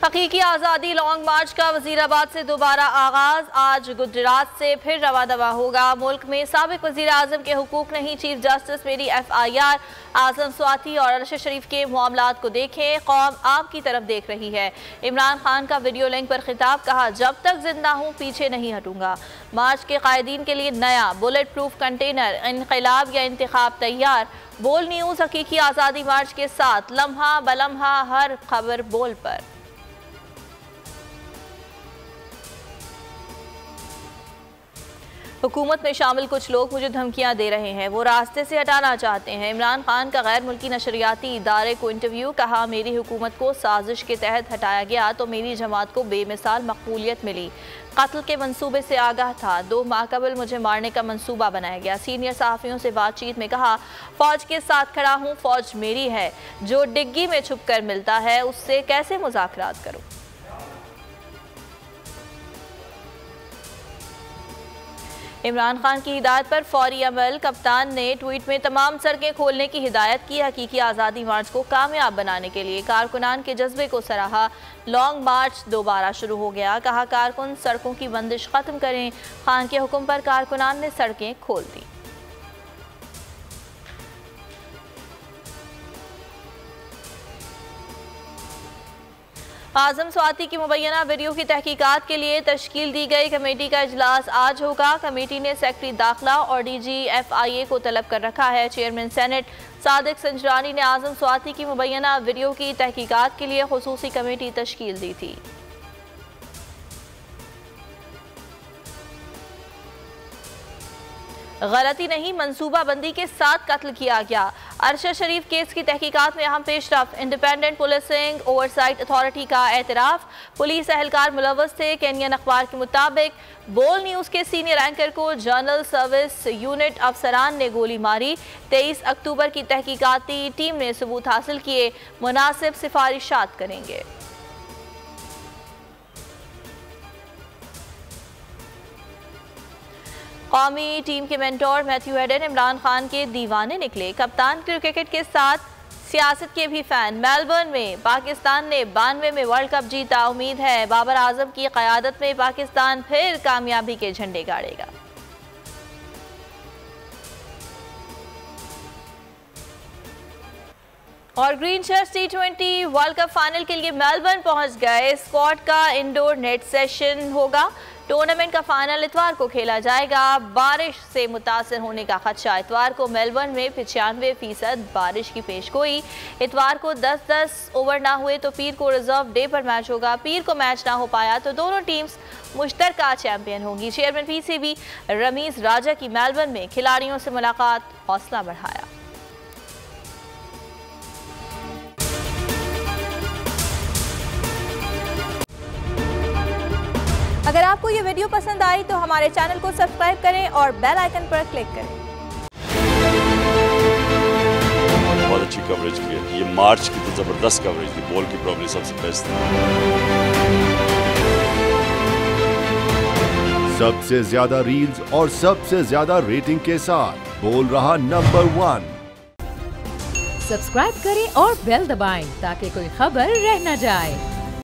हकीकी आज़ादी लॉन्ग मार्च का वज़ीराबाद से दोबारा आगाज़। आज गुजरात से फिर रवा दवा होगा। मुल्क में साबिक वज़ीर आज़म के हुकूक नहीं, चीफ जस्टिस मेरी FIR। आज़म स्वाति और अरशद शरीफ के मामलात को देखें, कौम आपकी तरफ देख रही है। इमरान खान का वीडियो लिंक पर खिताब, कहा जब तक जिंदा हूँ पीछे नहीं हटूंगा। मार्च के कायदीन के लिए नया बुलेट प्रूफ कंटेनर, इनकलाब या इंतखाब तैयार। बोल न्यूज़ हकीकी आज़ादी मार्च के साथ लम्हा बलम्हा हर खबर बोल पर। हुकूमत में शामिल कुछ लोग मुझे धमकियां दे रहे हैं, वो रास्ते से हटाना चाहते हैं। इमरान खान का गैर मुल्की नशरियाती इदारे को इंटरव्यू, कहा मेरी हुकूमत को साजिश के तहत हटाया गया तो मेरी जमात को बेमिसाल मकबूलियत मिली। कत्ल के मंसूबे से आगाह था, 2 माह कबल मुझे मारने का मंसूबा बनाया गया। सीनियर सहाफ़ियों से बातचीत में कहा फ़ौज के साथ खड़ा हूँ, फ़ौज मेरी है। जो डिग्गी में छुप कर मिलता है उससे कैसे मुज़ाकरात करूँ। इमरान खान की हिदायत पर फौरी अमल, कप्तान ने ट्वीट में तमाम सड़कें खोलने की हिदायत की। हकीकी आज़ादी मार्च को कामयाब बनाने के लिए कारकुनान के जज्बे को सराहा। लॉन्ग मार्च दोबारा शुरू हो गया, कहा कारकुन सड़कों की बंदिश ख़त्म करें। खान के हुक्म पर कारकुनान ने सड़कें खोल दी। आज़म स्वाति की मुबैना वीडियो की तहकीकात के लिए तश्कील दी गई कमेटी का इजलास आज होगा। कमेटी ने सेक्रेटरी दाखिला और DG FIA को तलब कर रखा है। चेयरमैन सेनेट सादिक संजरानी ने आज़म स्वाति की मुबैना वीडियो की तहकीकात के लिए खुसूसी कमेटी तश्कील दी थी। गलती नहीं, मंसूबाबंदी के साथ कत्ल किया गया। अरशद शरीफ केस की तहकीकात में अहम पेशरफ, इंडिपेंडेंट पुलिसिंग ओवरसाइट अथॉरिटी का एतराफ़। पुलिस एहलकार मुलव्वस थे। केनियन अखबार के मुताबिक बोल न्यूज़ के सीनियर एंकर को जर्नल सर्विस यूनिट अफसरान ने गोली मारी। 23 अक्टूबर की तहकीकाती टीम ने सबूत हासिल किए, मुनासिब सिफारिशात करेंगे। कौमी टीम के mentor Matthew Hayden Imran Khan के दीवाने निकले। कप्तान क्रिकेट के साथ सियासत के भी फैन। मेलबर्न में पाकिस्तान ने 92 में वर्ल्ड कप जीता। उम्मीद है बाबर आजम की क़यादत में पाकिस्तान फिर कामयाबी के झंडे गाड़ेगा। और green shirts T20 world cup final के लिए मेलबर्न पहुंच गए। स्क्वाड का इंडोर नेट सेशन होगा। टूर्नामेंट का फाइनल इतवार को खेला जाएगा। बारिश से मुतासर होने का खदशा। इतवार को मेलबर्न में 95% बारिश की पेशगोई। इतवार को 10-10 ओवर ना हुए तो पीर को रिजर्व डे पर मैच होगा। पीर को मैच ना हो पाया तो दोनों टीम्स मुश्तरका चैंपियन होंगी। चेयरमैन PCB रमीज राजा की मेलबर्न में खिलाड़ियों से मुलाकात, हौसला बढ़ाया। अगर आपको ये वीडियो पसंद आई तो हमारे चैनल को सब्सक्राइब करें और बेल आइकन पर क्लिक करें। बहुत अच्छी कवरेज की है। ये मार्च की तो जबरदस्त कवरेज थी। बॉल की प्रॉब्लम सबसे बेस्ट थी। सबसे ज्यादा रील्स और सबसे ज्यादा रेटिंग के साथ बोल रहा नंबर 1। सब्सक्राइब करें और बेल दबाएं ताकि कोई खबर रह न जाए।